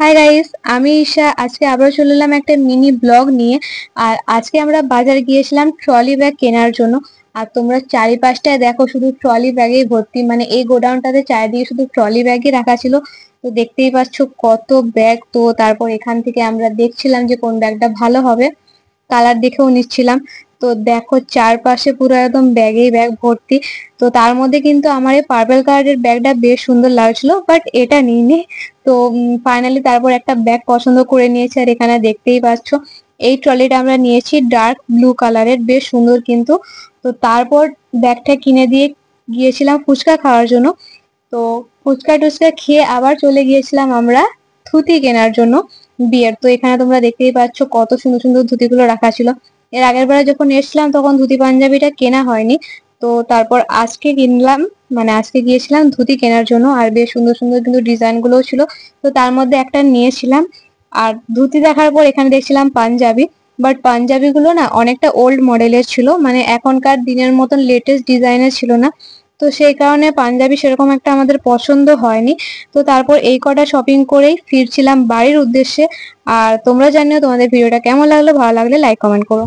Hi guys, আমি ঈশা। আজকে আবার চলে এলাম একটা মিনি ব্লগ নিয়ে। আর আজকে আমরা বাজারে গিয়েছিলাম ট্রলি ব্যাগ কেনার জন্য। আর তোমরা চারিপাশটায় দেখো, শুধু ট্রলি ব্যাগেই ভর্তি। মানে এই গোডাউনটাতে চারিদিকে শুধু ট্রলি ব্যাগই রাখা ছিল। তো দেখতেই পাচ্ছ কত ব্যাগ। তো তারপর এখান থেকে আমরা দেখছিলাম যে কোন ব্যাগটা ভালো হবে, কালার দেখেও নিচ্ছিলাম। তো দেখো চারপাশে পুরো একদম ব্যাগেই ব্যাগ ভর্তি। তো তার মধ্যে কিন্তু আমার এই পার্পল কালারের ব্যাগটা বেশ সুন্দর লাগছিল, বাট এটা নিইনি। তো ফাইনালি তারপর একটা ব্যাগ পছন্দ করে নিয়েছি। আর এখানে দেখতেই পাচ্ছ এই ট্রলিটা আমরা নিয়েছি ডার্ক ব্লু কালারের, বেশ সুন্দর কিন্তু। তো তারপর ব্যাগটা কিনে দিয়ে গিয়েছিলাম ফুচকা খাওয়ার জন্য। তো ফুচকা টুচকা খেয়ে আবার চলে গিয়েছিলাম আমরা ধুতি কেনার জন্য বিয়ের। তো এখানে তোমরা দেখতেই পাচ্ছ কত সুন্দর সুন্দর ধুতিগুলো রাখা ছিল। এর আগের বারে যখন এসেছিলাম তখন ধুতি পাঞ্জাবিটা কেনা হয়নি। তো তারপর আজকে কিনলাম, মানে আজকে গিয়েছিলাম ধুতি কেনার জন্য। আর বেশ সুন্দর সুন্দর কিন্তু ডিজাইন গুলোও ছিল। তো তার মধ্যে একটা নিয়েছিলাম। আর ধুতি দেখার পর এখানে দেখছিলাম পাঞ্জাবি। বাট পাঞ্জাবি গুলো না অনেকটা ওল্ড মডেলের ছিল, মানে এখনকার দিনের মতন লেটেস্ট ডিজাইনের ছিল না। তো সেই কারণে পাঞ্জাবি সেরকম একটা আমাদের পছন্দ হয়নি। তো তারপর এই কটা শপিং করেই ফিরছিলাম বাড়ির উদ্দেশ্যে। আর তোমরা জানিও তোমাদের ভিডিওটা কেমন লাগলো, ভালো লাগলে লাইক কমেন্ট করো।